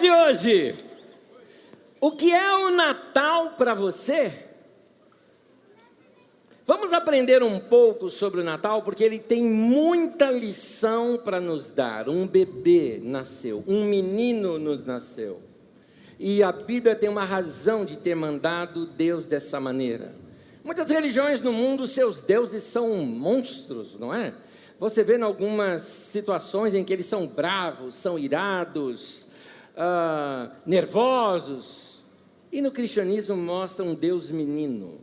de hoje. O que é o Natal para você? Vamos aprender um pouco sobre o Natal, porque ele tem muita lição para nos dar. Um bebê nasceu, um menino nos nasceu. E a Bíblia tem uma razão de ter mandado Deus dessa maneira. Muitas religiões no mundo, seus deuses são monstros, não é? Você vê em algumas situações em que eles são bravos, são irados, nervosos. E no cristianismo mostra um Deus menino.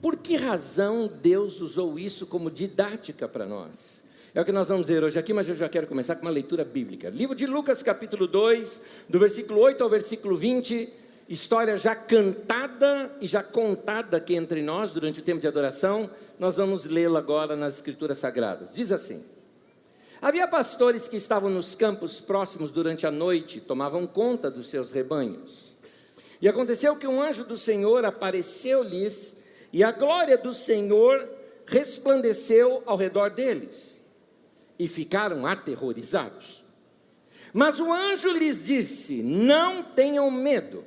Por que razão Deus usou isso como didática para nós? É o que nós vamos ver hoje aqui, mas eu já quero começar com uma leitura bíblica. Livro de Lucas, capítulo 2, do versículo 8 ao versículo 20, história já cantada e já contada aqui entre nós durante o tempo de adoração. Nós vamos lê-la agora nas Escrituras Sagradas. Diz assim: havia pastores que estavam nos campos próximos durante a noite, tomavam conta dos seus rebanhos. E aconteceu que um anjo do Senhor apareceu-lhes, e a glória do Senhor resplandeceu ao redor deles, e ficaram aterrorizados. Mas o anjo lhes disse: não tenham medo,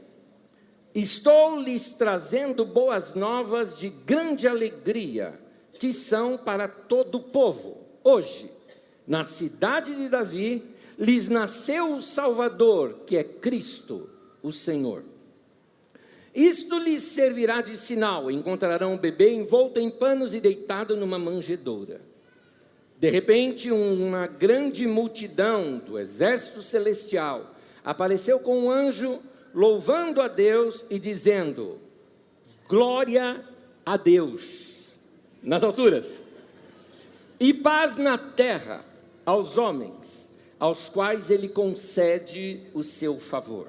estou lhes trazendo boas novas de grande alegria, que são para todo o povo. Hoje, na cidade de Davi, lhes nasceu o Salvador, que é Cristo, o Senhor. Isto lhes servirá de sinal: encontrarão um bebê envolto em panos e deitado numa manjedoura. De repente, uma grande multidão do exército celestial apareceu com um anjo, louvando a Deus e dizendo: glória a Deus nas alturas, e paz na terra aos homens, aos quais Ele concede o seu favor.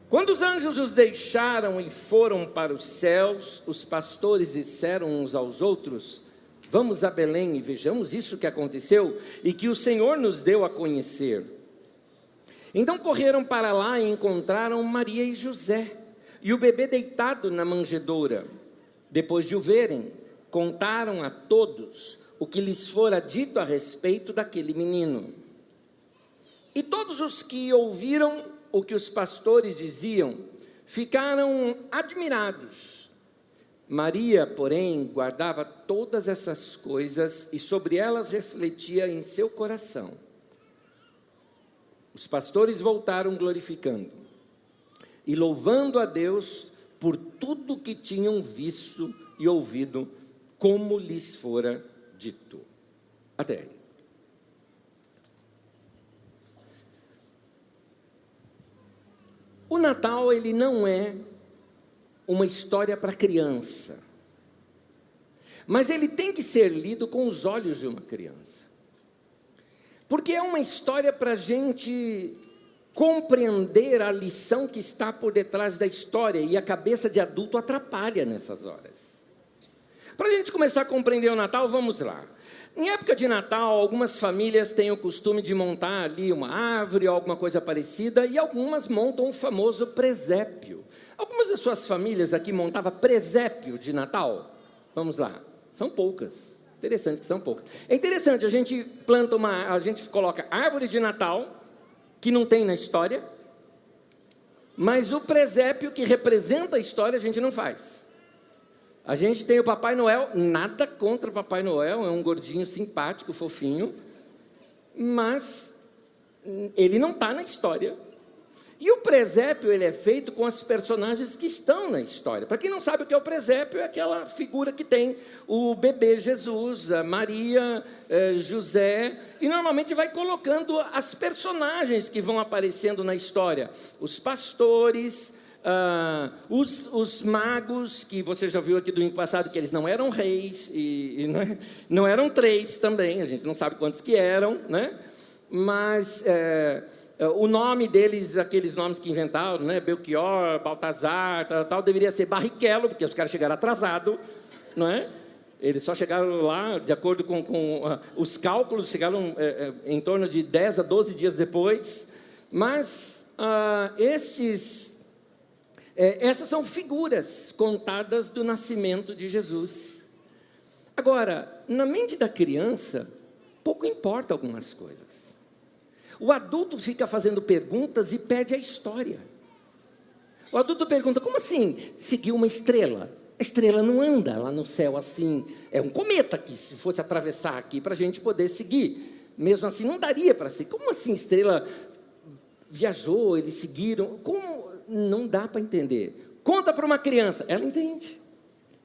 Quando os anjos os deixaram e foram para os céus, os pastores disseram uns aos outros: vamos a Belém e vejamos isso que aconteceu e que o Senhor nos deu a conhecer. Então correram para lá e encontraram Maria e José, e o bebê deitado na manjedoura. Depois de o verem, contaram a todos o que lhes fora dito a respeito daquele menino. E todos os que ouviram o que os pastores diziam ficaram admirados. Maria, porém, guardava todas essas coisas e sobre elas refletia em seu coração. Os pastores voltaram glorificando e louvando a Deus por tudo que tinham visto e ouvido, como lhes fora dito. Até aí. O Natal, ele não é uma história para criança, mas ele tem que ser lido com os olhos de uma criança, porque é uma história para a gente compreender a lição que está por detrás da história, e a cabeça de adulto atrapalha nessas horas. Para a gente começar a compreender o Natal, vamos lá. Em época de Natal, algumas famílias têm o costume de montar ali uma árvore ou alguma coisa parecida, e algumas montam o famoso presépio. Algumas das suas famílias aqui montavam presépio de Natal? Vamos lá, são poucas. Interessante que são poucas. É interessante, a gente coloca árvore de Natal, que não tem na história, mas o presépio que representa a história a gente não faz. A gente tem o Papai Noel, nada contra o Papai Noel, é um gordinho simpático, fofinho, mas ele não está na história. E o presépio, ele é feito com as personagens que estão na história. Para quem não sabe o que é o presépio, é aquela figura que tem o bebê Jesus, a Maria, José, e normalmente vai colocando as personagens que vão aparecendo na história. Os pastores, os magos, que você já viu aqui do ano passado, que eles não eram reis, e não eram 3 também, a gente não sabe quantos que eram, né? Mas o nome deles, aqueles nomes que inventaram, né? Belchior, Baltazar, tal, deveria ser Barrichello, porque os caras chegaram atrasados, não é? Eles só chegaram lá, de acordo com os cálculos, chegaram em torno de 10 a 12 dias depois. Mas essas são figuras contadas do nascimento de Jesus. Agora, na mente da criança, pouco importa algumas coisas. O adulto fica fazendo perguntas e perde a história. O adulto pergunta, como assim seguir uma estrela? A estrela não anda lá no céu assim, é um cometa que se fosse atravessar aqui para a gente poder seguir. Mesmo assim não daria para seguir. Como assim estrela viajou, eles seguiram? Como? Não dá para entender. Conta para uma criança, ela entende.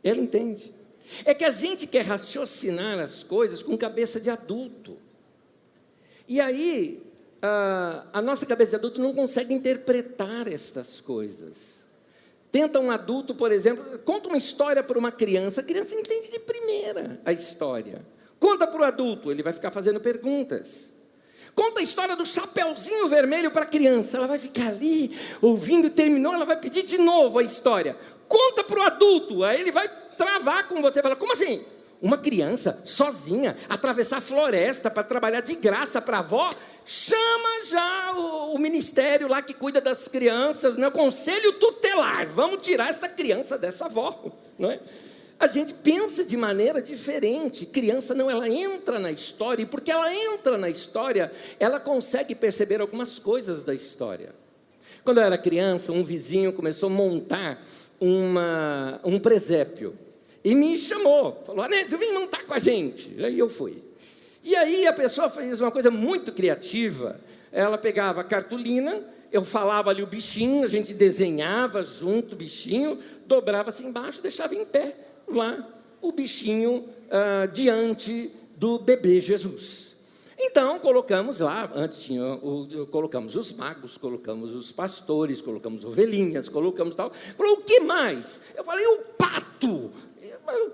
Ela entende. É que a gente quer raciocinar as coisas com cabeça de adulto. E aí, a nossa cabeça de adulto não consegue interpretar estas coisas. Tenta um adulto, por exemplo, conta uma história para uma criança, a criança entende de primeira a história. Conta para o adulto, ele vai ficar fazendo perguntas. Conta a história do Chapeuzinho Vermelho para a criança, ela vai ficar ali, ouvindo, terminou, ela vai pedir de novo a história. Conta para o adulto, aí ele vai travar com você, fala, como assim? Uma criança sozinha, atravessar a floresta para trabalhar de graça para a avó? Chama já o ministério lá que cuida das crianças, né? O conselho tutelar, vamos tirar essa criança dessa avó, não é? A gente pensa de maneira diferente. Criança não, ela entra na história, e porque ela entra na história, ela consegue perceber algumas coisas da história. Quando eu era criança, um vizinho começou a montar um presépio, e me chamou, falou, Anésio, vem montar com a gente. Aí eu fui. E aí a pessoa fez uma coisa muito criativa, ela pegava a cartolina, eu falava ali o bichinho, a gente desenhava junto o bichinho, dobrava assim embaixo, deixava em pé lá o bichinho diante do bebê Jesus. Então colocamos lá, antes colocamos os magos, colocamos os pastores, colocamos ovelhinhas, colocamos tal. Falou, o que mais? Eu falei, o pato.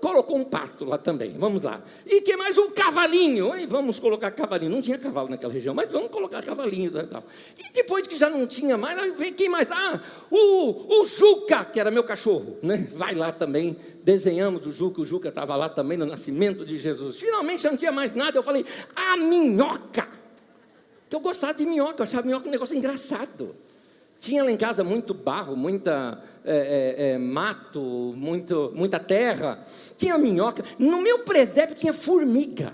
Colocou um pato lá também, vamos lá. E que mais? Um cavalinho. E vamos colocar cavalinho. Não tinha cavalo naquela região, mas vamos colocar cavalinho. Tal. E depois que já não tinha mais, quem mais? O Juca, que era meu cachorro, né? Vai lá também. Desenhamos o Juca estava lá também no nascimento de Jesus. Finalmente já não tinha mais nada. Eu falei, a minhoca. Que eu gostava de minhoca, eu achava minhoca um negócio engraçado. Tinha lá em casa muito barro, muita mato, muita terra. Tinha minhoca. No meu presépio tinha formiga,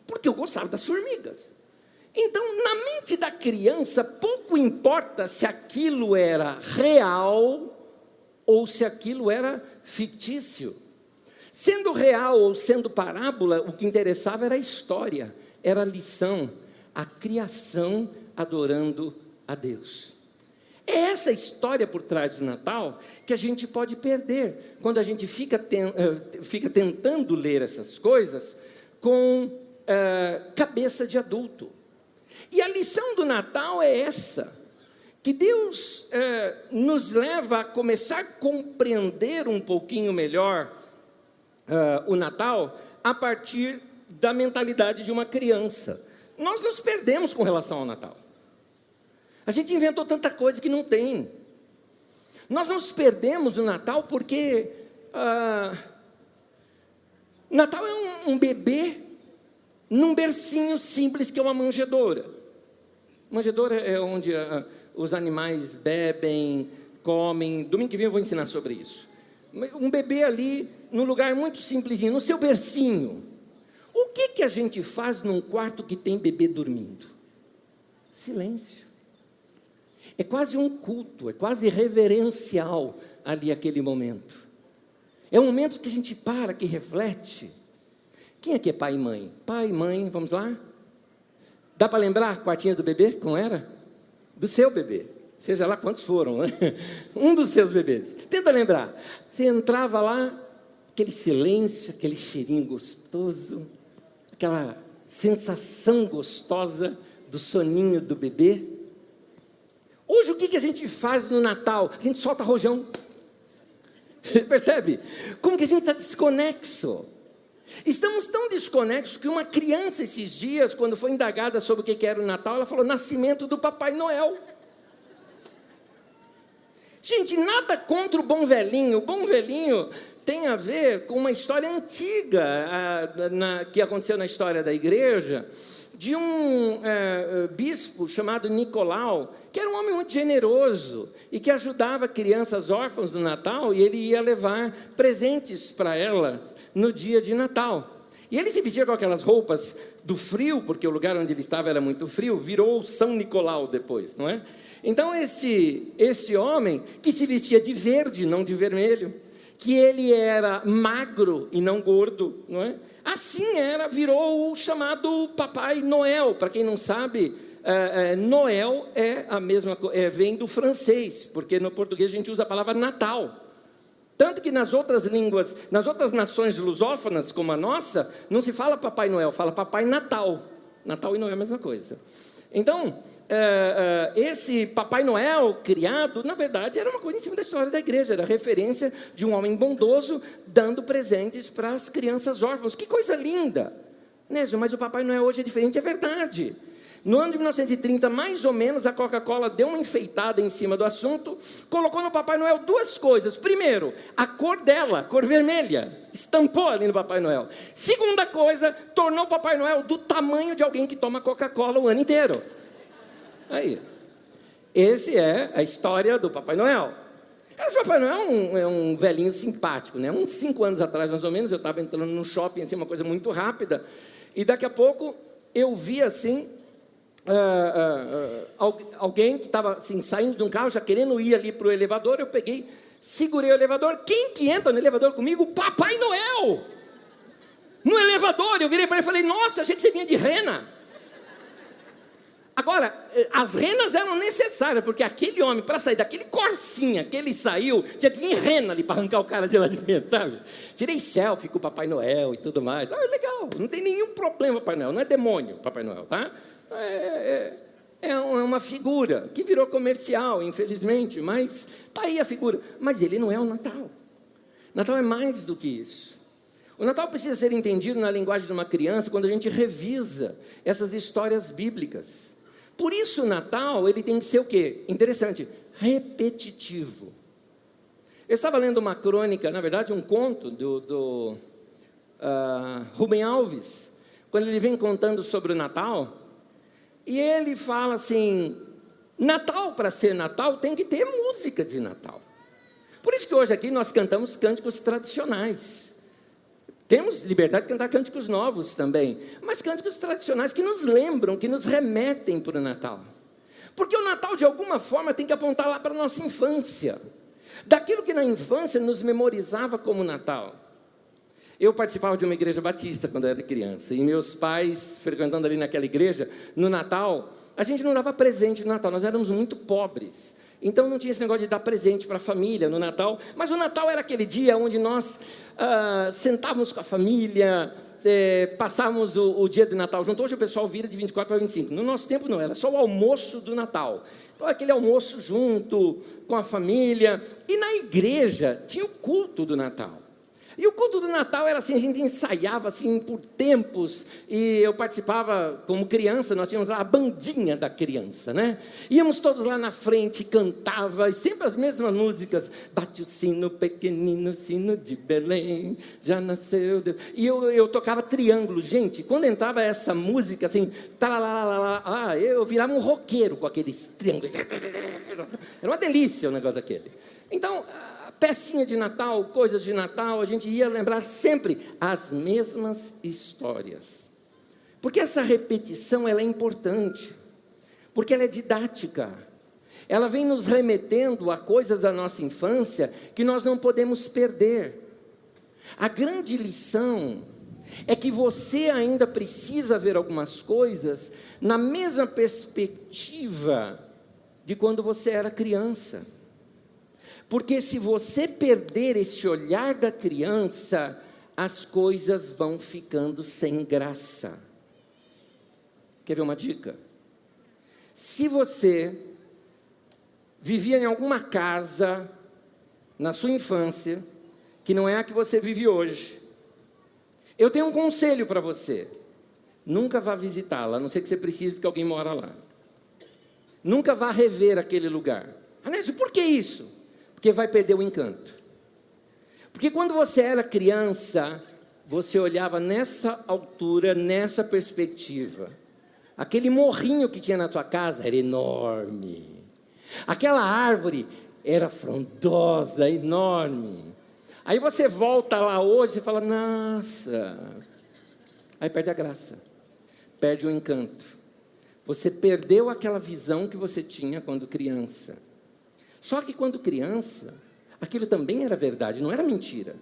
porque eu gostava das formigas. Então, na mente da criança, pouco importa se aquilo era real ou se aquilo era fictício. Sendo real ou sendo parábola, o que interessava era a história, era a lição, a criação adorando a Deus. É essa história por trás do Natal que a gente pode perder quando a gente fica tentando ler essas coisas com cabeça de adulto. E a lição do Natal é essa, que Deus nos leva a começar a compreender um pouquinho melhor o Natal a partir da mentalidade de uma criança. Nós nos perdemos com relação ao Natal. A gente inventou tanta coisa que não tem. Nós nos perdemos no Natal porque Natal é um bebê num bercinho simples que é uma manjedoura. Manjedoura é onde os animais bebem, comem. Domingo que vem eu vou ensinar sobre isso. Um bebê ali, num lugar muito simplesinho, no seu bercinho. O que a gente faz num quarto que tem bebê dormindo? Silêncio. É quase um culto, é quase reverencial ali aquele momento. É um momento que a gente para, que reflete. Quem aqui é pai e mãe? Pai e mãe, vamos lá? Dá para lembrar a quartinha do bebê, como era? Do seu bebê, seja lá quantos foram, né? Um dos seus bebês. Tenta lembrar. Você entrava lá, aquele silêncio, aquele cheirinho gostoso, aquela sensação gostosa do soninho do bebê. Hoje o que a gente faz no Natal? A gente solta rojão. Percebe? Como que a gente está desconexo? Estamos tão desconexos que uma criança esses dias, quando foi indagada sobre o que era o Natal, ela falou, nascimento do Papai Noel. Gente, nada contra o bom velhinho. O bom velhinho tem a ver com uma história antiga que aconteceu na história da igreja, de um bispo chamado Nicolau, que era um homem muito generoso e que ajudava crianças órfãs no Natal, e ele ia levar presentes para elas no dia de Natal. E ele se vestia com aquelas roupas do frio, porque o lugar onde ele estava era muito frio, virou São Nicolau depois, não é? Então esse homem que se vestia de verde, não de vermelho, que ele era magro e não gordo, não é? Assim virou o chamado Papai Noel. Para quem não sabe, Noel é a mesma coisa, vem do francês, porque no português a gente usa a palavra Natal. Tanto que nas outras línguas, nas outras nações lusófonas, como a nossa, não se fala Papai Noel, fala Papai Natal. Natal e Noel é a mesma coisa. Então, esse Papai Noel criado, na verdade, era uma coisa em cima da história da igreja, era referência de um homem bondoso dando presentes para as crianças órfãs. Que coisa linda! Nésio, mas o Papai Noel hoje é diferente, é verdade. No ano de 1930, mais ou menos, a Coca-Cola deu uma enfeitada em cima do assunto, colocou no Papai Noel duas coisas. Primeiro, a cor dela, cor vermelha, estampou ali no Papai Noel. Segunda coisa, tornou o Papai Noel do tamanho de alguém que toma Coca-Cola o ano inteiro. Aí, esse é a história do Papai Noel. Esse Papai Noel é um velhinho simpático, né? Uns 5 anos atrás, mais ou menos, eu estava entrando no shopping, assim, uma coisa muito rápida, e daqui a pouco eu vi assim, alguém que estava assim, saindo de um carro, já querendo ir ali para o elevador. Eu peguei, segurei o elevador. Quem que entra no elevador comigo? Papai Noel! No elevador, eu virei para ele e falei: nossa, achei que você vinha de rena. Agora, as renas eram necessárias, porque aquele homem, para sair daquele corsinha que ele saiu, tinha que vir rena ali para arrancar o cara de lá de dentro, sabe? Tirei selfie com o Papai Noel e tudo mais. Legal, não tem nenhum problema, Papai Noel. Não é demônio, Papai Noel, tá? É uma figura que virou comercial, infelizmente, mas está aí a figura. Mas ele não é o Natal. Natal é mais do que isso. O Natal precisa ser entendido na linguagem de uma criança quando a gente revisa essas histórias bíblicas. Por isso o Natal ele tem que ser o quê? Interessante, repetitivo. Eu estava lendo uma crônica, na verdade um conto do Rubem Alves, quando ele vem contando sobre o Natal. E ele fala assim: Natal, para ser Natal, tem que ter música de Natal. Por isso que hoje aqui nós cantamos cânticos tradicionais. Temos liberdade de cantar cânticos novos também, mas cânticos tradicionais que nos lembram, que nos remetem para o Natal. Porque o Natal, de alguma forma, tem que apontar lá para a nossa infância. Daquilo que na infância nos memorizava como Natal. Eu participava de uma igreja batista quando eu era criança, e meus pais, frequentando ali naquela igreja, no Natal, a gente não dava presente no Natal, nós éramos muito pobres. Então não tinha esse negócio de dar presente para a família no Natal, mas o Natal era aquele dia onde nós sentávamos com a família, passávamos o dia de Natal junto. Hoje o pessoal vira de 24 para 25, no nosso tempo não, era só o almoço do Natal. Então aquele almoço junto com a família, e na igreja tinha o culto do Natal. E o culto do Natal era assim, a gente ensaiava assim por tempos, e eu participava como criança, nós tínhamos lá a bandinha da criança, né? Íamos todos lá na frente, cantava, e sempre as mesmas músicas. Bate o sino, pequenino sino de Belém, já nasceu Deus. E eu tocava triângulo, gente, quando entrava essa música assim, eu virava um roqueiro com aqueles triângulos. Era uma delícia o negócio aquele. Então, pecinha de Natal, coisas de Natal, a gente ia lembrar sempre as mesmas histórias. Porque essa repetição ela é importante, porque ela é didática. Ela vem nos remetendo a coisas da nossa infância que nós não podemos perder. A grande lição é que você ainda precisa ver algumas coisas na mesma perspectiva de quando você era criança. Porque se você perder esse olhar da criança, as coisas vão ficando sem graça. Quer ver uma dica? Se você vivia em alguma casa, na sua infância, que não é a que você vive hoje, eu tenho um conselho para você. Nunca vá visitá-la, a não ser que você precise, porque alguém mora lá. Nunca vá rever aquele lugar. Anésio, por que isso? Porque vai perder o encanto. Porque quando você era criança, você olhava nessa altura, nessa perspectiva. Aquele morrinho que tinha na tua casa era enorme. Aquela árvore era frondosa, enorme. Aí você volta lá hoje e fala: nossa, Aí perde a graça, perde o encanto. Você perdeu aquela visão que você tinha quando criança. Só que quando criança, aquilo também era verdade, não era mentira.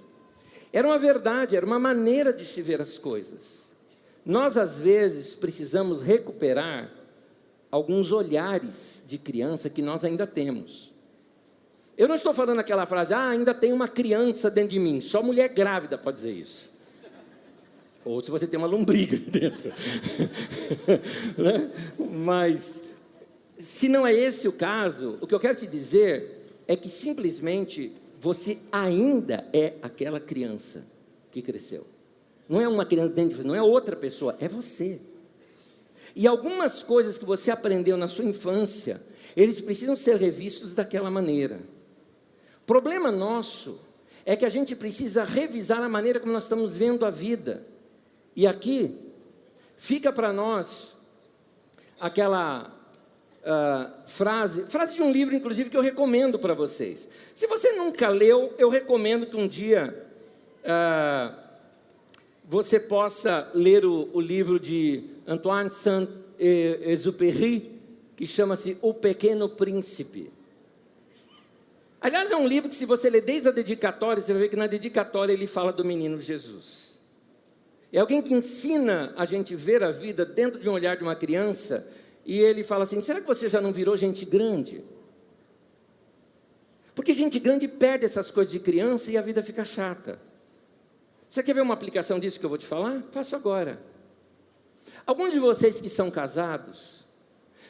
Era uma verdade, era uma maneira de se ver as coisas. Nós, às vezes, precisamos recuperar alguns olhares de criança que nós ainda temos. Eu não estou falando aquela frase, ainda tem uma criança dentro de mim. Só mulher grávida pode dizer isso. Ou se você tem uma lombriga dentro. Né? Mas, se não é esse o caso, o que eu quero te dizer é que simplesmente você ainda é aquela criança que cresceu. Não é uma criança dentro de você, não é outra pessoa, é você. E algumas coisas que você aprendeu na sua infância, eles precisam ser revistos daquela maneira. O problema nosso é que a gente precisa revisar a maneira como nós estamos vendo a vida. E aqui, fica para nós aquela frase de um livro, inclusive, que eu recomendo para vocês. Se você nunca leu, eu recomendo que um dia você possa ler o livro de Antoine Saint-Exupéry, que chama-se O Pequeno Príncipe. Aliás, é um livro que, se você ler desde a dedicatória, você vai ver que na dedicatória ele fala do menino Jesus. É alguém que ensina a gente ver a vida dentro de um olhar de uma criança, e ele fala assim, será que você já não virou gente grande? Porque gente grande perde essas coisas de criança e a vida fica chata. Você quer ver uma aplicação disso que eu vou te falar? Faço agora. Alguns de vocês que são casados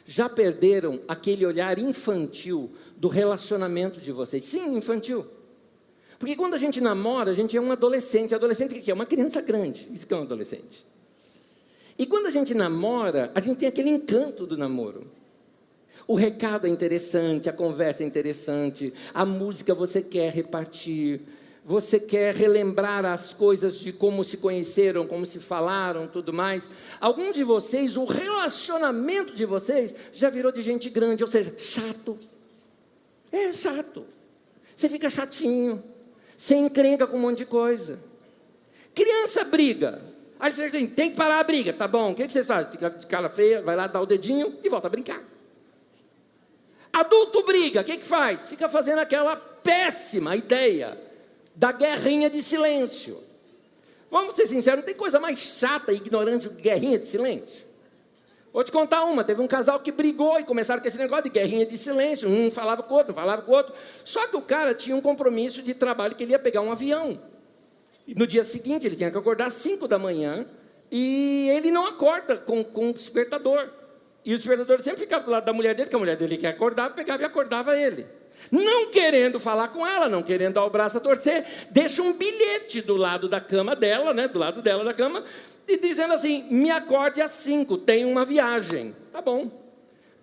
já perderam aquele olhar infantil do relacionamento de vocês. Sim, infantil. Porque quando a gente namora, a gente é um adolescente. Adolescente o que é? Uma criança grande. Isso que é um adolescente. E quando a gente namora, a gente tem aquele encanto do namoro. O recado é interessante, a conversa é interessante, a música você quer repartir, você quer relembrar as coisas de como se conheceram, como se falaram, tudo mais. Alguns de vocês, o relacionamento de vocês já virou de gente grande, ou seja, chato. É chato. Você fica chatinho, você encrenca com um monte de coisa. Criança briga. Aí você diz assim, tem que parar a briga, tá bom, o que você faz? Fica de cara feia, vai lá, dá o dedinho e volta a brincar. Adulto briga, o que faz? Fica fazendo aquela péssima ideia da guerrinha de silêncio. Vamos ser sinceros, não tem coisa mais chata e ignorante do que guerrinha de silêncio. Vou te contar uma, teve um casal que brigou e começaram com esse negócio de guerrinha de silêncio, um falava com o outro, falava com o outro, só que o cara tinha um compromisso de trabalho que ele ia pegar um avião. E no dia seguinte ele tinha que acordar às 5 da manhã e ele não acorda com o despertador. E o despertador sempre ficava do lado da mulher dele, que a mulher dele quer acordar, pegava e acordava ele. Não querendo falar com ela, não querendo dar o braço a torcer, deixa um bilhete do lado da cama dela, né, do lado dela da cama, e dizendo assim, me acorde às 5, tem uma viagem. Tá bom.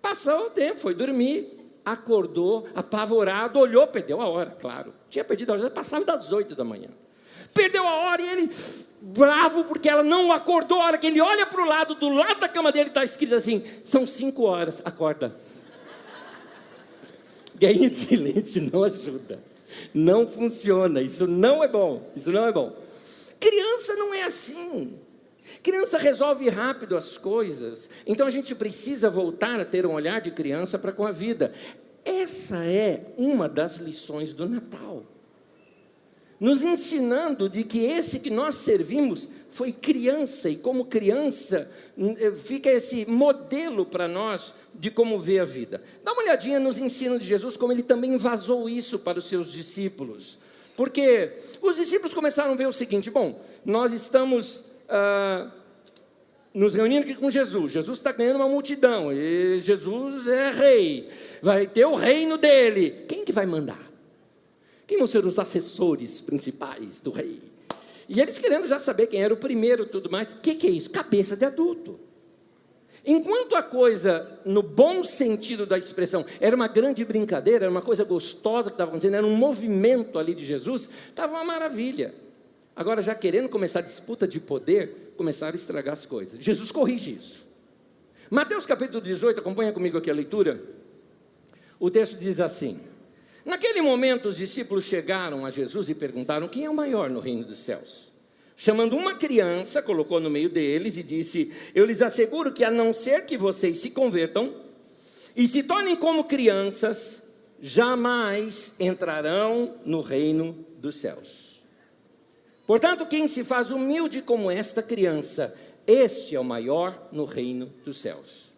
Passou o tempo, foi dormir, acordou, apavorado, olhou, perdeu a hora, claro. Tinha perdido a hora, já passava das 8 da manhã. Perdeu a hora e ele, bravo, porque ela não acordou. A hora que ele olha para o lado, do lado da cama dele está escrito assim, são 5 horas, acorda. Guerrinha de silêncio não ajuda, não funciona, isso não é bom, isso não é bom. Criança não é assim, criança resolve rápido as coisas, então a gente precisa voltar a ter um olhar de criança para com a vida. Essa é uma das lições do Natal, nos ensinando de que esse que nós servimos foi criança, e como criança fica esse modelo para nós de como ver a vida. Dá uma olhadinha nos ensinos de Jesus, como ele também vazou isso para os seus discípulos. Porque os discípulos começaram a ver o seguinte, bom, nós estamos nos reunindo aqui com Jesus. Jesus está ganhando uma multidão, e Jesus é rei, vai ter o reino dele. Quem que vai mandar? Quem vão ser os assessores principais do rei? E eles querendo já saber quem era o primeiro e tudo mais. O que é isso? Cabeça de adulto. Enquanto a coisa, no bom sentido da expressão, era uma grande brincadeira, era uma coisa gostosa que estava acontecendo, era um movimento ali de Jesus, estava uma maravilha. Agora, já querendo começar a disputa de poder, começaram a estragar as coisas. Jesus corrige isso. Mateus capítulo 18, acompanha comigo aqui a leitura. O texto diz assim, naquele momento os discípulos chegaram a Jesus e perguntaram, quem é o maior no reino dos céus? chamando uma criança, colocou no meio deles e disse: eu lhes asseguro que a não ser que vocês se convertam e se tornem como crianças, jamais entrarão no reino dos céus. Portanto, quem se faz humilde como esta criança, este é o maior no reino dos céus.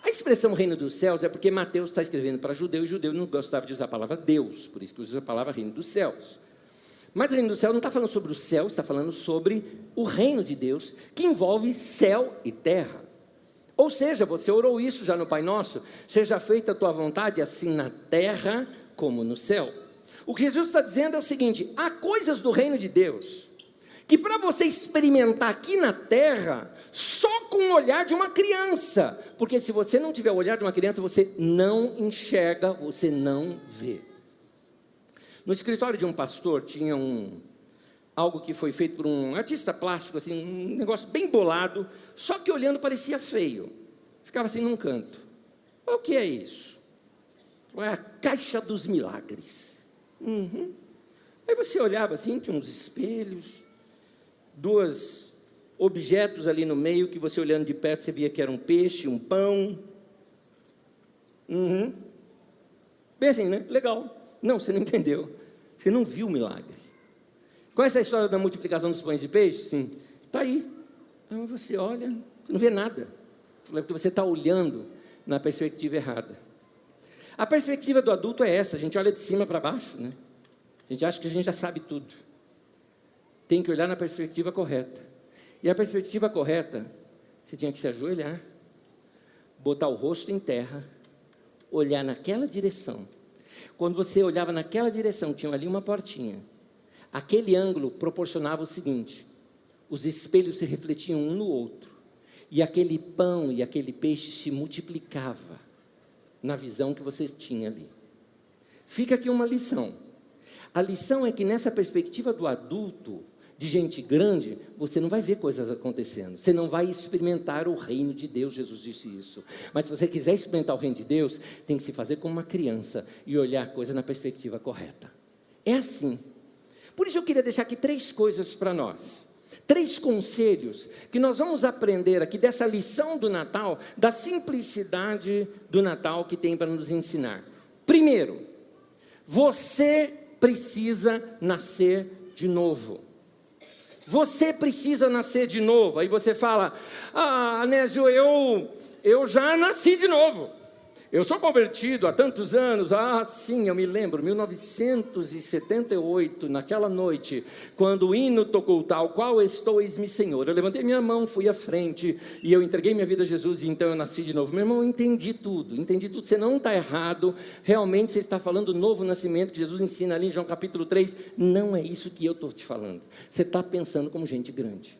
A expressão reino dos céus é porque Mateus está escrevendo para judeu, e judeu não gostava de usar a palavra Deus, por isso que usa a palavra reino dos céus. Mas o reino dos céus não está falando sobre o céu, está falando sobre o reino de Deus, que envolve céu e terra. Ou seja, você orou isso já no Pai Nosso: seja feita a tua vontade, assim na terra como no céu. O que Jesus está dizendo é o seguinte: há coisas do reino de Deus que para você experimentar aqui na terra, só com o olhar de uma criança, porque se você não tiver o olhar de uma criança, você não enxerga, você não vê. No escritório de um pastor tinha algo que foi feito por um artista plástico, assim, um negócio bem bolado, só que olhando parecia feio, ficava assim num canto. O que é isso? É a caixa dos milagres. Aí você olhava assim, tinha uns espelhos, dois objetos ali no meio, que você olhando de perto, você via que era um peixe, um pão. Bem assim, né? Legal. Não, você não entendeu. Você não viu o milagre. Conhece a história da multiplicação dos pães e peixes? Sim. Está aí. Aí você olha, você não vê nada. É porque você está olhando na perspectiva errada. A perspectiva do adulto é essa: a gente olha de cima para baixo, né? A gente acha que a gente já sabe tudo. Tem que olhar na perspectiva correta. E a perspectiva correta, você tinha que se ajoelhar, botar o rosto em terra, olhar naquela direção. Quando você olhava naquela direção, tinha ali uma portinha. Aquele ângulo proporcionava o seguinte: os espelhos se refletiam um no outro, e aquele pão e aquele peixe se multiplicava na visão que você tinha ali. Fica aqui uma lição. A lição é que nessa perspectiva do adulto, de gente grande, você não vai ver coisas acontecendo, você não vai experimentar o reino de Deus. Jesus disse isso. Mas se você quiser experimentar o reino de Deus, tem que se fazer como uma criança e olhar a coisa na perspectiva correta. É assim. Por isso eu queria deixar aqui 3 coisas para nós, 3 conselhos que nós vamos aprender aqui dessa lição do Natal, da simplicidade do Natal que tem para nos ensinar. Primeiro, você precisa nascer de novo. Você precisa nascer de novo. Aí você fala: Anésio, eu já nasci de novo. Eu sou convertido há tantos anos. Sim, eu me lembro, 1978, naquela noite, quando o hino tocou tal, qual estou, eis-me Senhor. Eu levantei minha mão, fui à frente, e eu entreguei minha vida a Jesus, e então eu nasci de novo. Meu irmão, eu entendi tudo, você não está errado, realmente você está falando do novo nascimento, que Jesus ensina ali em João capítulo 3, não é isso que eu estou te falando. Você está pensando como gente grande.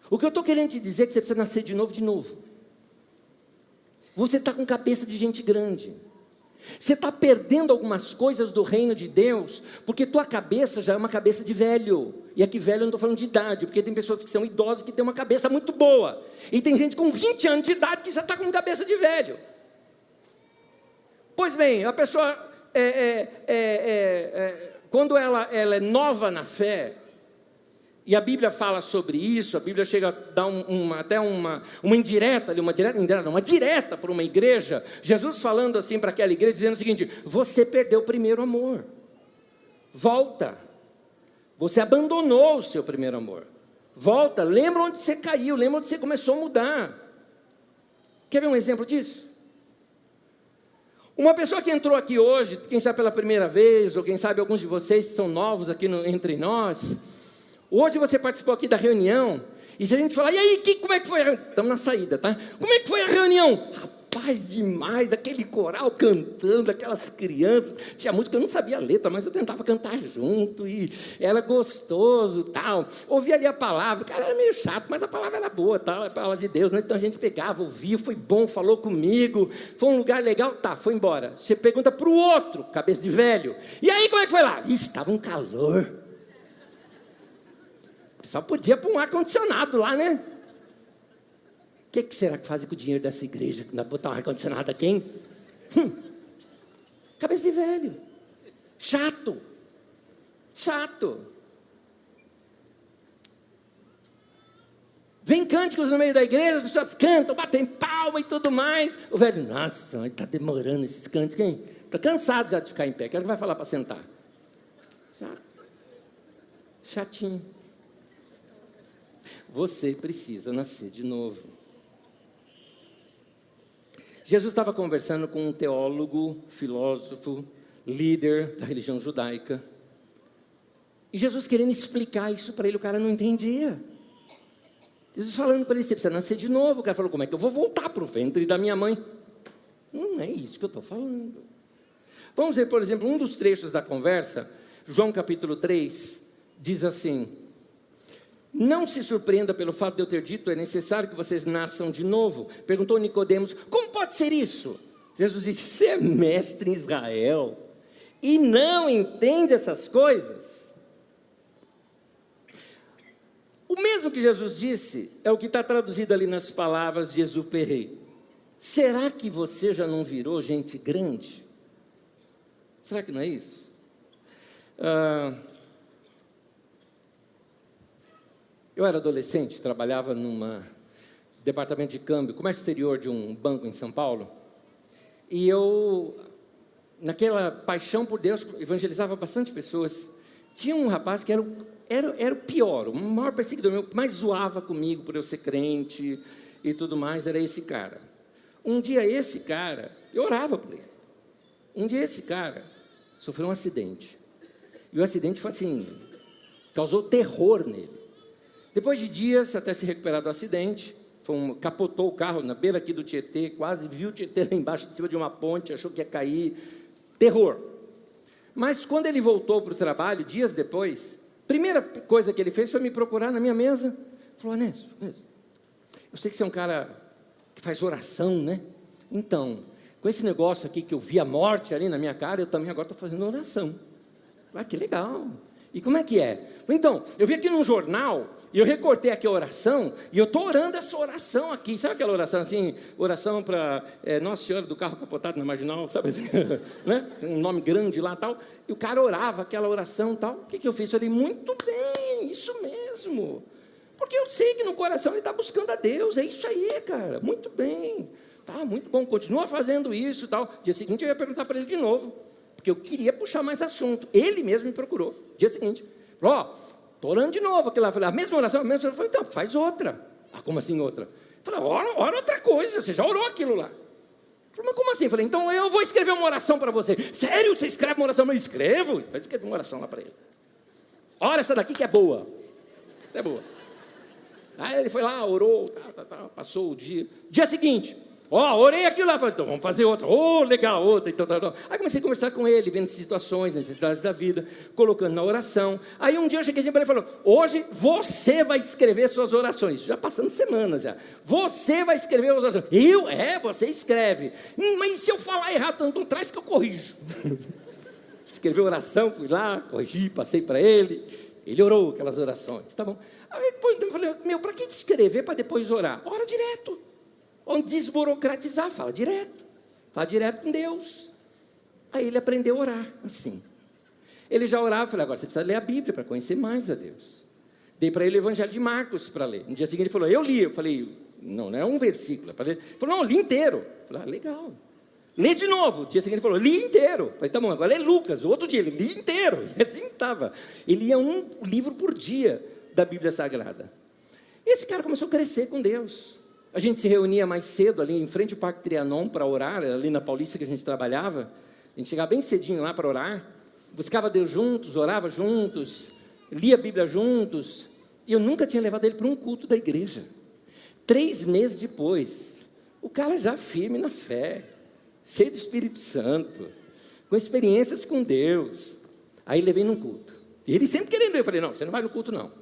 O que eu estou querendo te dizer é que você precisa nascer de novo. Você está com cabeça de gente grande. Você está perdendo algumas coisas do reino de Deus, porque tua cabeça já é uma cabeça de velho. E aqui velho eu não estou falando de idade, porque tem pessoas que são idosas que têm uma cabeça muito boa. E tem gente com 20 anos de idade que já está com cabeça de velho. Pois bem, a pessoa, quando ela é nova na fé, e a Bíblia fala sobre isso, a Bíblia chega a dar até uma indireta, uma direta para uma igreja, Jesus falando assim para aquela igreja, dizendo o seguinte: você perdeu o primeiro amor, volta, você abandonou o seu primeiro amor, volta, lembra onde você caiu, lembra onde você começou a mudar. Quer ver um exemplo disso? Uma pessoa que entrou aqui hoje, quem sabe pela primeira vez, ou quem sabe alguns de vocês que são novos aqui entre nós, hoje você participou aqui da reunião, e se a gente falar: e aí, como é que foi a reunião? Estamos na saída, tá? Como é que foi a reunião? Rapaz, demais, aquele coral cantando, aquelas crianças, tinha música, eu não sabia a letra, mas eu tentava cantar junto, e era gostoso, tal. Ouvi ali a palavra, cara, era meio chato, mas a palavra era boa, tal, a palavra de Deus, né? Então a gente pegava, ouvia, foi bom, falou comigo, foi um lugar legal, tá, foi embora. Você pergunta para o outro, cabeça de velho: e aí, como é que foi lá? Estava um calor. Só podia pôr um ar-condicionado lá, né? O que será que fazem com o dinheiro dessa igreja? Que não vai botar um ar-condicionado aqui, hein? Cabeça de velho. Chato. Vem cânticos no meio da igreja, as pessoas cantam, batem palma e tudo mais. O velho, nossa, está demorando esses cânticos, hein? Está cansado já de ficar em pé, que ele vai falar para sentar. Sabe? Chatinho. Você precisa nascer de novo. Jesus estava conversando com um teólogo, filósofo, líder da religião judaica. E Jesus querendo explicar isso para ele, o cara não entendia. Jesus falando para ele, você precisa nascer de novo. O cara falou, como é que eu vou voltar para o ventre da minha mãe? Não é isso que eu estou falando. Vamos ver, por exemplo, um dos trechos da conversa, João capítulo 3, diz assim: não se surpreenda pelo fato de eu ter dito, é necessário que vocês nasçam de novo. Perguntou Nicodemos, como pode ser isso? Jesus disse, você é mestre em Israel e não entende essas coisas? O mesmo que Jesus disse é o que está traduzido ali nas palavras de Exupéry. Será que você já não virou gente grande? Será que não é isso? Eu era adolescente, trabalhava num departamento de câmbio, comércio exterior de um banco em São Paulo. E eu, naquela paixão por Deus, evangelizava bastante pessoas. Tinha um rapaz que era o pior, o maior perseguidor meu, que mais zoava comigo por eu ser crente e tudo mais, era esse cara. Um dia esse cara, eu orava por ele. Um dia esse cara sofreu um acidente. E o acidente foi assim, causou terror nele. Depois de dias, até se recuperar do acidente, capotou o carro na beira aqui do Tietê, quase viu o Tietê lá embaixo, de cima de uma ponte, achou que ia cair. Terror. Mas quando ele voltou para o trabalho, dias depois, a primeira coisa que ele fez foi me procurar na minha mesa. Falou, Anésio, eu sei que você é um cara que faz oração, né? Então, com esse negócio aqui que eu vi a morte ali na minha cara, eu também agora estou fazendo oração. Ah, que legal. E como é que é? Então, eu vi aqui num jornal, e eu recortei aqui a oração, e eu estou orando essa oração aqui. Sabe aquela oração assim? Oração para Nossa Senhora do Carro Capotado na Marginal, sabe? Né? Um nome grande lá e tal. E o cara orava aquela oração e tal. O que eu fiz? Eu falei, muito bem, isso mesmo. Porque eu sei que no coração ele está buscando a Deus. É isso aí, cara. Muito bem. Tá, muito bom. Continua fazendo isso e tal. Dia seguinte eu ia perguntar para ele de novo. Porque eu queria puxar mais assunto. Ele mesmo me procurou. Dia seguinte. Falou, ó, estou orando de novo. Aquilo lá. Falei, a mesma oração, Eu falei, então, faz outra. Ah, como assim outra? Falei, ora outra coisa. Você já orou aquilo lá. Falei, mas como assim? Falei, então eu vou escrever uma oração para você. Sério? Você escreve uma oração? Eu escrevo. Vai escrever uma oração lá para ele. Ora essa daqui que é boa. Essa é boa. Aí ele foi lá, orou, passou o dia. Dia seguinte, orei aquilo lá, falei, então vamos fazer outra. Legal, outra. Então. Aí comecei a conversar com ele, vendo situações, necessidades da vida, colocando na oração. Aí um dia eu cheguei assim para ele e falou, hoje você vai escrever suas orações. Já passando semanas já. Você vai escrever as orações. Você escreve. Mas se eu falar errado, então traz que eu corrijo. Escrevi oração, fui lá, corrigi, passei para ele. Ele orou aquelas orações, tá bom. Aí depois eu falei, para que escrever para depois orar? Ora direto. Onde desburocratizar, fala direto com Deus. Aí ele aprendeu a orar, assim. Ele já orava, falei, agora você precisa ler a Bíblia para conhecer mais a Deus. Dei para ele o Evangelho de Marcos para ler. No dia seguinte ele falou, eu li. Eu falei, não é um versículo. Ele falou, não, li inteiro. Eu falei, legal. Lê de novo. No dia seguinte ele falou, li inteiro. Eu falei, tá bom, agora é Lucas. O outro dia ele li inteiro. E assim estava. Ele ia um livro por dia da Bíblia Sagrada. E esse cara começou a crescer com Deus. A gente se reunia mais cedo ali em frente ao Parque Trianon para orar, ali na Paulista que a gente trabalhava. A gente chegava bem cedinho lá para orar, buscava Deus juntos, orava juntos, lia a Bíblia juntos. E eu nunca tinha levado ele para um culto da igreja. 3 meses depois, o cara já firme na fé, cheio do Espírito Santo, com experiências com Deus. Aí levei num culto. E ele sempre querendo ir. Eu falei, não, você não vai no culto não.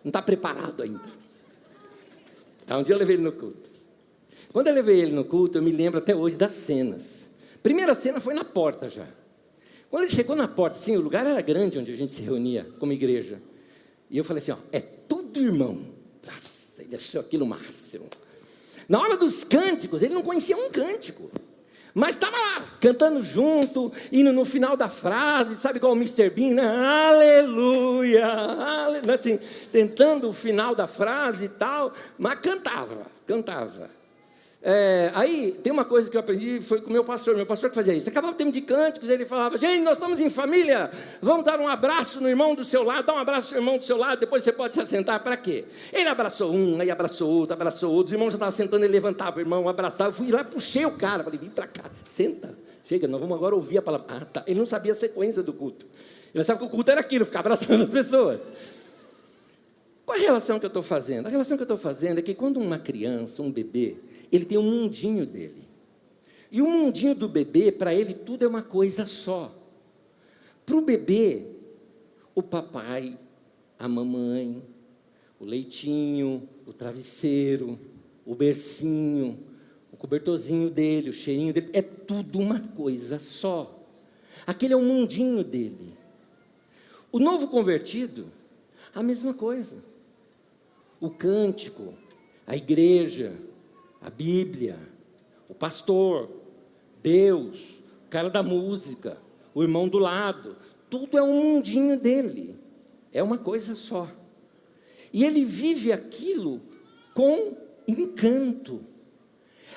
Não está preparado ainda. Aí um dia eu levei ele no culto. Quando eu levei ele no culto, eu me lembro até hoje das cenas. Primeira cena foi na porta já. Quando ele chegou na porta, assim, o lugar era grande onde a gente se reunia como igreja. E eu falei assim, é tudo irmão. Nossa, ele achou aquilo máximo. Na hora dos cânticos, ele não conhecia um cântico. Mas estava lá, cantando junto, indo no final da frase, sabe igual o Mr. Bean, né? Aleluia, aleluia, assim, tentando o final da frase e tal, mas cantava. Aí, tem uma coisa que eu aprendi, foi com o meu pastor que fazia isso. Acabava o tempo de cânticos, ele falava: gente, nós estamos em família, vamos dar um abraço no irmão do seu lado, dá um abraço no irmão do seu lado, depois você pode se assentar. Para quê? Ele abraçou um, aí abraçou outro, os irmãos já estavam sentando, ele levantava o irmão, abraçava, eu fui lá, puxei o cara, falei: vem para cá, senta, chega, nós vamos agora ouvir a palavra. Tá. Ele não sabia a sequência do culto, ele achava que o culto era aquilo, ficar abraçando as pessoas. Qual a relação que eu estou fazendo? A relação que eu estou fazendo é que quando uma criança, um bebê, ele tem um mundinho dele. E o mundinho do bebê, para ele, tudo é uma coisa só. Para o bebê, o papai, a mamãe, o leitinho, o travesseiro, o bercinho, o cobertorzinho dele, o cheirinho dele, é tudo uma coisa só. Aquele é o mundinho dele. O novo convertido, a mesma coisa. O cântico, a igreja, a Bíblia, o pastor, Deus, o cara da música, o irmão do lado, tudo é um mundinho dele, é uma coisa só. E ele vive aquilo com encanto.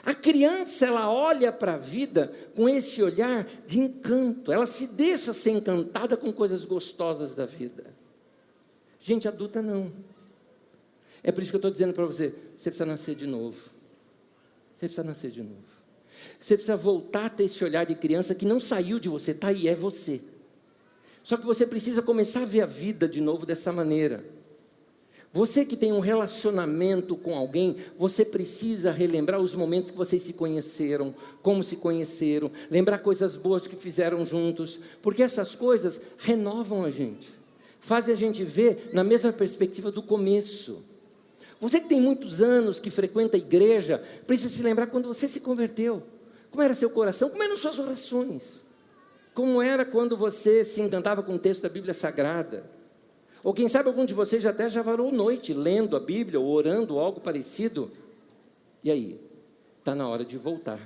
A criança, ela olha para a vida com esse olhar de encanto, ela se deixa ser encantada com coisas gostosas da vida. Gente adulta não. É por isso que eu estou dizendo para você, você precisa nascer de novo. Você precisa nascer de novo. Você precisa voltar a ter esse olhar de criança que não saiu de você, está aí, é você. Só que você precisa começar a ver a vida de novo dessa maneira. Você que tem um relacionamento com alguém, você precisa relembrar os momentos que vocês se conheceram, como se conheceram, lembrar coisas boas que fizeram juntos, porque essas coisas renovam a gente, fazem a gente ver na mesma perspectiva do começo. Você que tem muitos anos, que frequenta a igreja, precisa se lembrar quando você se converteu. Como era seu coração, como eram suas orações. Como era quando você se encantava com o texto da Bíblia Sagrada. Ou quem sabe algum de vocês até já varou noite lendo a Bíblia, ou orando, ou algo parecido. E aí? Está na hora de voltar.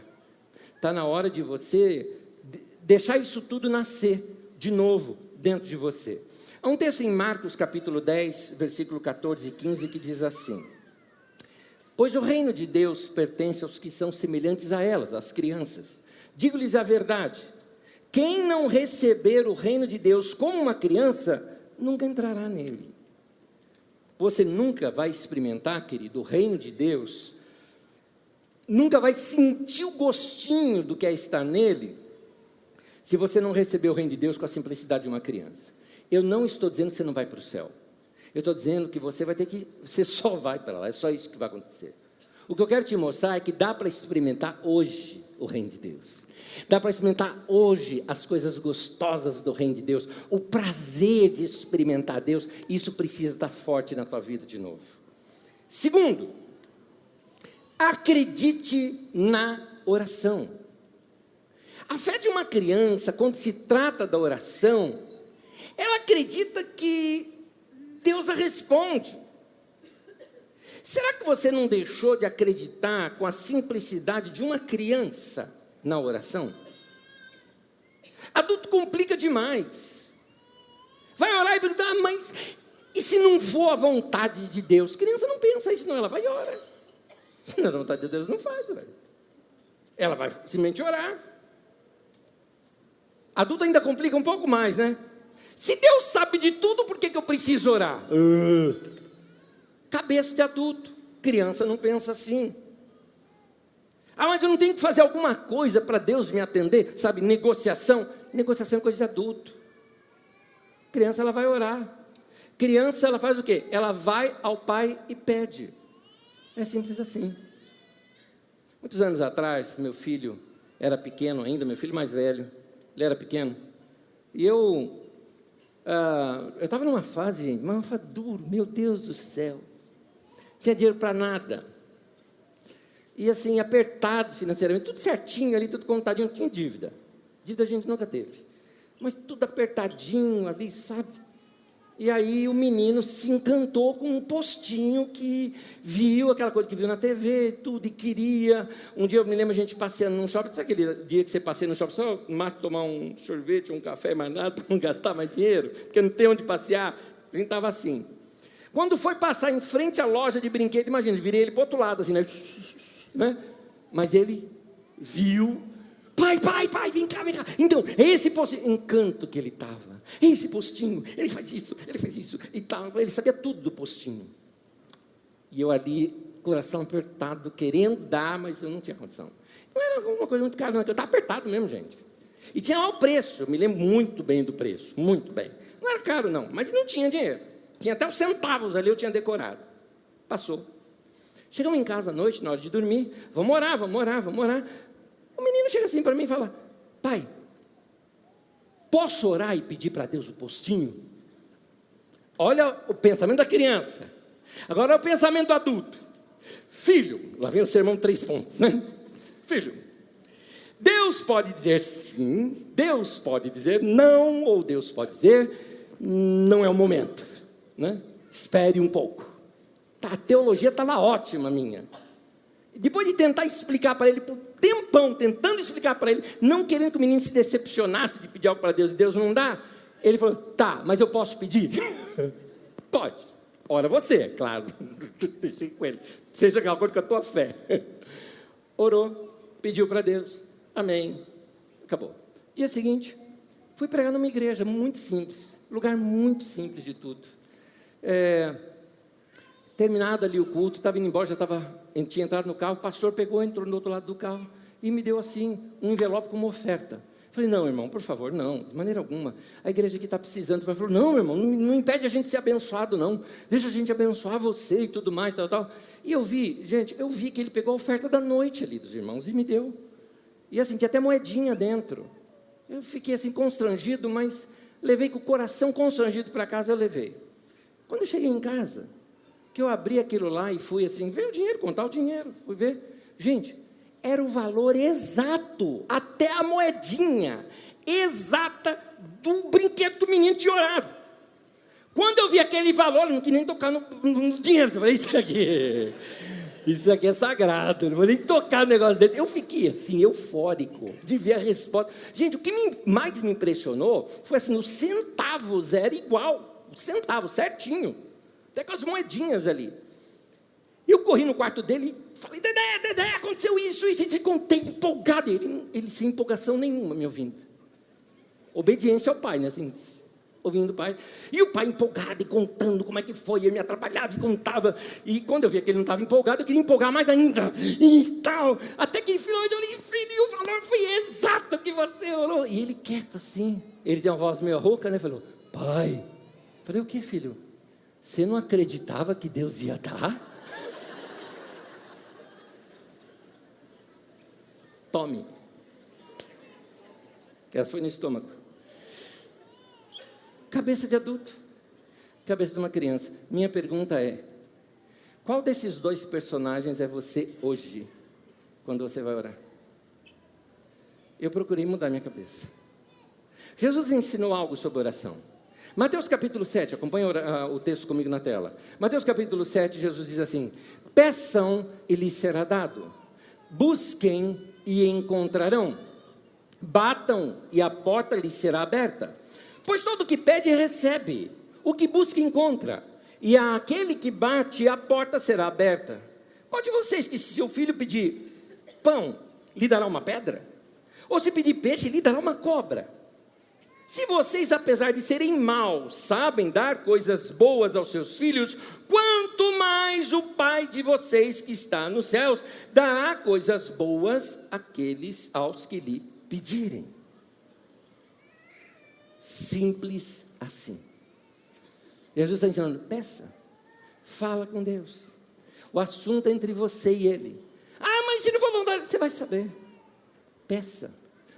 Está na hora de você deixar isso tudo nascer de novo dentro de você. Há um texto em Marcos capítulo 10, versículo 14 e 15, que diz assim: pois o reino de Deus pertence aos que são semelhantes a elas, às crianças. Digo-lhes a verdade, quem não receber o reino de Deus como uma criança, nunca entrará nele. Você nunca vai experimentar, querido, o reino de Deus, nunca vai sentir o gostinho do que é estar nele, se você não receber o reino de Deus com a simplicidade de uma criança. Eu não estou dizendo que você não vai para o céu. Eu estou dizendo que você vai ter que, você só vai para lá, é só isso que vai acontecer. O que eu quero te mostrar é que dá para experimentar hoje o reino de Deus. Dá para experimentar hoje as coisas gostosas do reino de Deus, o prazer de experimentar Deus. Isso precisa estar forte na tua vida de novo. Segundo, acredite na oração. A fé de uma criança, quando se trata da oração, ela acredita que Deus a responde. Será que você não deixou de acreditar com a simplicidade de uma criança na oração? Adulto complica demais. Vai orar e perguntar: mas e se não for a vontade de Deus? Criança não pensa isso não, ela vai e ora. Se não é a vontade de Deus, não faz, velho. Ela vai simplesmente orar. Adulto ainda complica um pouco mais, né? Se Deus sabe de tudo, por que eu preciso orar? Cabeça de adulto. Criança não pensa assim. Mas eu não tenho que fazer alguma coisa para Deus me atender? Sabe, negociação. Negociação é coisa de adulto. Criança, ela vai orar. Criança, ela faz o quê? Ela vai ao pai e pede. É simples assim. Muitos anos atrás, meu filho era pequeno ainda, meu filho mais velho, ele era pequeno. E eu estava numa fase, gente, uma fase dura, meu Deus do céu. Não tinha dinheiro para nada. E assim, apertado financeiramente, tudo certinho ali, tudo contadinho, não tinha dívida. Dívida a gente nunca teve. Mas tudo apertadinho ali, sabe? E aí o menino se encantou com um postinho que viu, aquela coisa que viu na TV, tudo, e queria. Um dia eu me lembro a gente passeando num shopping, sabe aquele dia que você passeia no shopping, só mais tomar um sorvete, um café, mais nada, para não gastar mais dinheiro, porque não tem onde passear. A gente estava assim. Quando foi passar em frente à loja de brinquedo, imagina, virei ele para o outro lado, assim, né? Mas ele viu, pai, vem cá. Então, esse postinho, encanto que ele estava, esse postinho, ele faz isso, e tal, ele sabia tudo do postinho. E eu ali, coração apertado, querendo dar, mas eu não tinha condição. Não era alguma coisa muito cara, não, eu estava apertado mesmo, gente. E tinha lá o preço, eu me lembro muito bem do preço, muito bem. Não era caro não, mas não tinha dinheiro. Tinha até os centavos ali, eu tinha decorado. Passou. Chegamos em casa à noite, na hora de dormir, vamos orar. O menino chega assim para mim e fala, pai, posso orar e pedir para Deus o postinho? Olha o pensamento da criança. Agora é o pensamento do adulto. Filho, lá vem o sermão 3 pontos, né? Filho, Deus pode dizer sim, Deus pode dizer não, ou Deus pode dizer não é o momento, né? Espere um pouco. A teologia estava ótima minha. Depois de tentar explicar para ele, por tempão, tentando explicar para ele, não querendo que o menino se decepcionasse de pedir algo para Deus, e Deus não dá, ele falou, tá, mas eu posso pedir? Pode. Ora você, claro. Deixei com ele. Seja de acordo com a tua fé. Orou, pediu para Deus. Amém. Acabou. Dia seguinte, fui pregar numa igreja muito simples, lugar muito simples de tudo. Terminado ali o culto, estava indo embora, tinha entrado no carro, o pastor pegou, entrou no outro lado do carro e me deu assim, um envelope com uma oferta. Falei, não, irmão, por favor, não, de maneira alguma. A igreja aqui está precisando. Ele falou, não, irmão, não impede a gente ser abençoado, não. Deixa a gente abençoar você e tudo mais, tal. E eu vi que ele pegou a oferta da noite ali dos irmãos e me deu. E assim, tinha até moedinha dentro. Eu fiquei assim constrangido, mas levei com o coração constrangido para casa, eu levei. Quando eu cheguei em casa, que eu abri aquilo lá e fui assim, ver o dinheiro, contar o dinheiro, fui ver. Gente, era o valor exato, até a moedinha exata do brinquedo que o menino tinha orado. Quando eu vi aquele valor, eu não quis nem tocar no dinheiro. Eu falei, isso aqui é sagrado, não vou nem tocar no negócio dele. Eu fiquei assim, eufórico, de ver a resposta. Gente, o que mais me impressionou foi assim, os centavos era igual, os centavos, certinho. Até com as moedinhas ali. Eu corri no quarto dele e falei, Dedé, aconteceu isso, e contei empolgado. Ele sem empolgação nenhuma me ouvindo. Obediência ao pai, né? Assim, ouvindo o pai. E o pai empolgado e contando como é que foi. Eu me atrapalhava e contava. E quando eu via que ele não estava empolgado, eu queria empolgar mais ainda. E tal. Até que finalmente eu falei, filho, o valor foi exato que você orou. E ele quieto assim. Ele tem uma voz meio rouca, né? Falou, pai. Eu falei, o que, filho? Você não acreditava que Deus ia dar? Tome. Essa foi no estômago. Cabeça de adulto. Cabeça de uma criança. Minha pergunta é, qual desses 2 personagens é você hoje, quando você vai orar? Eu procurei mudar minha cabeça. Jesus ensinou algo sobre oração. Mateus capítulo 7, acompanha o texto comigo na tela. Mateus capítulo 7, Jesus diz assim, peçam e lhes será dado. Busquem e encontrarão. Batam e a porta lhes será aberta. Pois todo o que pede recebe, o que busca encontra. E àquele que bate, a porta será aberta. Qual de vocês que se seu filho pedir pão, lhe dará uma pedra? Ou se pedir peixe, lhe dará uma cobra? Se vocês, apesar de serem maus, sabem dar coisas boas aos seus filhos, quanto mais o Pai de vocês que está nos céus dará coisas boas aos que lhe pedirem. Simples assim. Jesus está ensinando, peça, fala com Deus. O assunto é entre você e Ele. Ah, mas se não for vontade, você vai saber. Peça,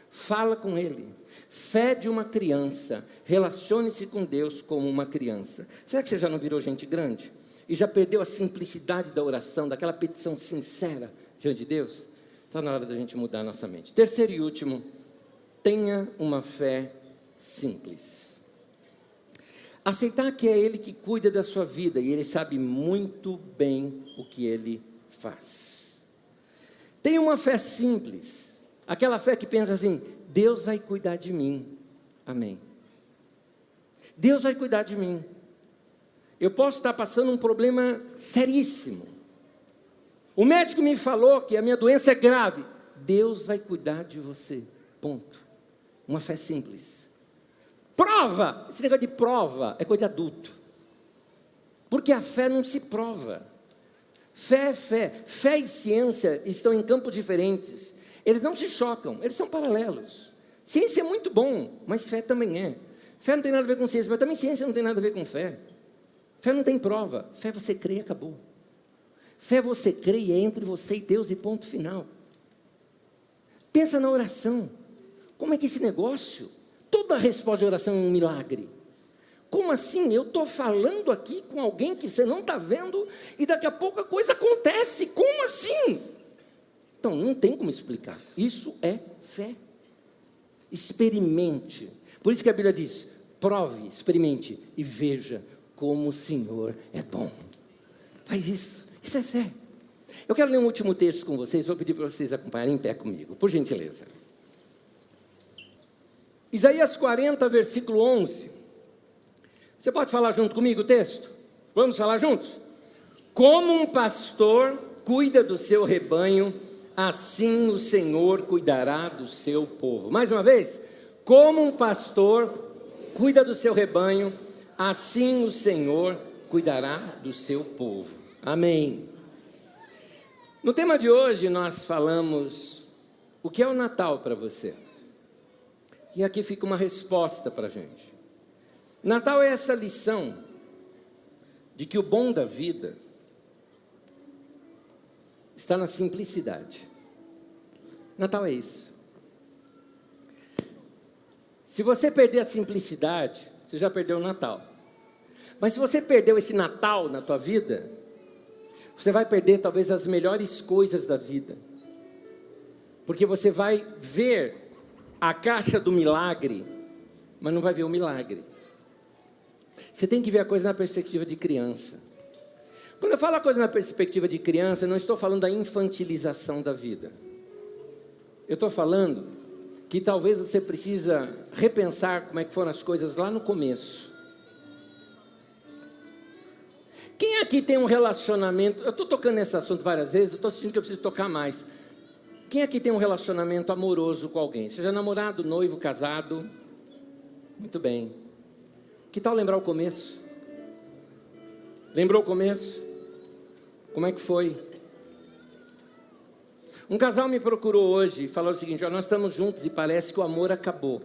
fala com Ele. Fé de uma criança, relacione-se com Deus como uma criança. Será que você já não virou gente grande? E já perdeu a simplicidade da oração, daquela petição sincera diante de Deus? Está na hora da gente mudar a nossa mente. Terceiro e último, tenha uma fé simples. Aceitar que é Ele que cuida da sua vida e Ele sabe muito bem o que Ele faz. Tem uma fé simples, aquela fé que pensa assim: Deus vai cuidar de mim, amém. Deus vai cuidar de mim. Eu posso estar passando um problema seríssimo. O médico me falou que a minha doença é grave. Deus vai cuidar de você, ponto. Uma fé simples. Prova! Esse negócio de prova é coisa de adulto. Porque a fé não se prova. Fé é fé. Fé e ciência estão em campos diferentes. Eles não se chocam, eles são paralelos. Ciência é muito bom, mas fé também é. Fé não tem nada a ver com ciência, mas também ciência não tem nada a ver com fé. Fé não tem prova. Fé você crê e acabou. Fé você crê e é entre você e Deus e ponto final. Pensa na oração. Como é que esse negócio, toda resposta de oração é um milagre. Como assim? Eu estou falando aqui com alguém que você não está vendo e daqui a pouco a coisa acontece. Como assim? Então, não tem como explicar. Isso é fé. Experimente. Por isso que a Bíblia diz: prove, experimente e veja como o Senhor é bom. Faz isso. Isso é fé. Eu quero ler um último texto com vocês. Vou pedir para vocês acompanharem em pé comigo, por gentileza. Isaías 40, versículo 11. Você pode falar junto comigo o texto? Vamos falar juntos? Como um pastor cuida do seu rebanho, assim o Senhor cuidará do seu povo. Mais uma vez. Como um pastor cuida do seu rebanho, assim o Senhor cuidará do seu povo. Amém. No tema de hoje nós falamos o que é o Natal para você. E aqui fica uma resposta para a gente. Natal é essa lição de que o bom da vida está na simplicidade. Natal é isso. Se você perder a simplicidade, você já perdeu o Natal. Mas se você perdeu esse Natal na tua vida, você vai perder talvez as melhores coisas da vida. Porque você vai ver a caixa do milagre, mas não vai ver o milagre. Você tem que ver a coisa na perspectiva de criança. Quando eu falo a coisa na perspectiva de criança, eu não estou falando da infantilização da vida. Eu estou falando que talvez você precisa repensar como é que foram as coisas lá no começo. Quem aqui tem um relacionamento... Eu estou tocando nesse assunto várias vezes, eu estou sentindo que eu preciso tocar mais. Quem aqui tem um relacionamento amoroso com alguém? Seja namorado, noivo, casado? Muito bem. Que tal lembrar o começo? Lembrou o começo? Como é que foi? Um casal me procurou hoje e falou o seguinte: nós estamos juntos e parece que o amor acabou.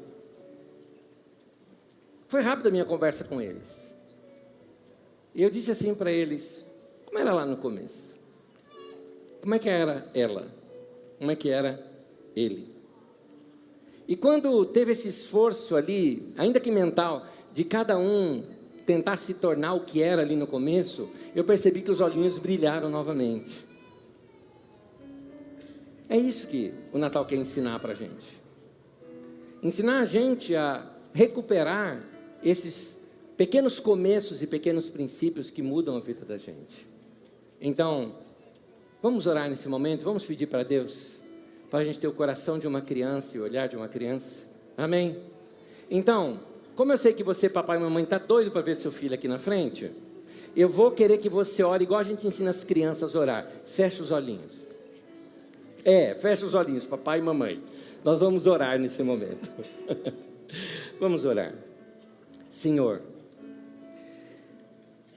Foi rápida a minha conversa com eles. E eu disse assim para eles: como era lá no começo? Como é que era ela? Como é que era ele? E quando teve esse esforço ali, ainda que mental, de cada um tentar se tornar o que era ali no começo, eu percebi que os olhinhos brilharam novamente. É isso que o Natal quer ensinar para a gente. Ensinar a gente a recuperar esses pequenos começos e pequenos princípios que mudam a vida da gente. Então, vamos orar nesse momento, vamos pedir para Deus, para a gente ter o coração de uma criança e o olhar de uma criança. Amém? Então, como eu sei que você, papai e mamãe, está doido para ver seu filho aqui na frente, eu vou querer que você ore igual a gente ensina as crianças a orar. Fecha os olhinhos. Fecha os olhinhos, papai e mamãe. Nós vamos orar nesse momento. Vamos orar. Senhor,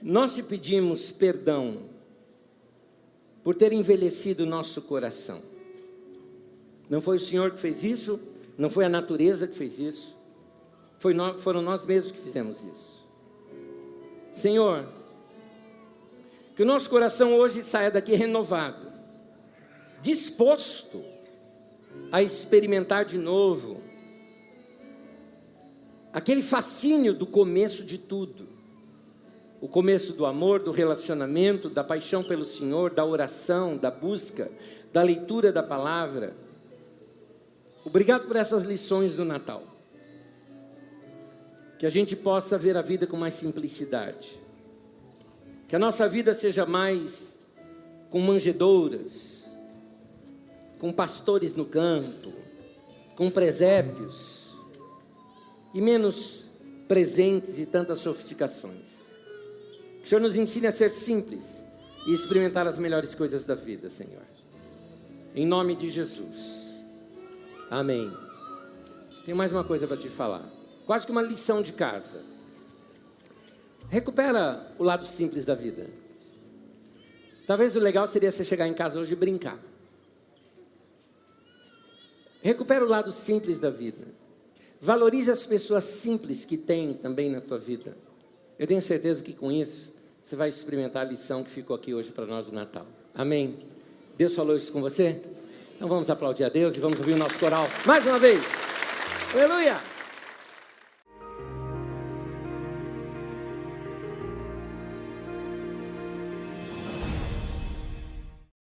nós te pedimos perdão por ter envelhecido o nosso coração. Não foi o Senhor que fez isso, não foi a natureza que fez isso, foram nós mesmos que fizemos isso. Senhor, que o nosso coração hoje saia daqui renovado, disposto a experimentar de novo aquele fascínio do começo de tudo. O começo do amor, do relacionamento, da paixão pelo Senhor, da oração, da busca, da leitura da palavra. Obrigado por essas lições do Natal. Que a gente possa ver a vida com mais simplicidade. Que a nossa vida seja mais com manjedouras, com pastores no campo, com presépios, e menos presentes e tantas sofisticações. Que o Senhor nos ensine a ser simples e experimentar as melhores coisas da vida, Senhor. Em nome de Jesus. Amém. Tenho mais uma coisa para te falar. Quase que uma lição de casa. Recupera o lado simples da vida. Talvez o legal seria você chegar em casa hoje e brincar. Recupera o lado simples da vida. Valorize as pessoas simples que tem também na tua vida. Eu tenho certeza que com isso você vai experimentar a lição que ficou aqui hoje para nós do Natal. Amém? Deus falou isso com você? Então vamos aplaudir a Deus e vamos ouvir o nosso coral mais uma vez. Aleluia!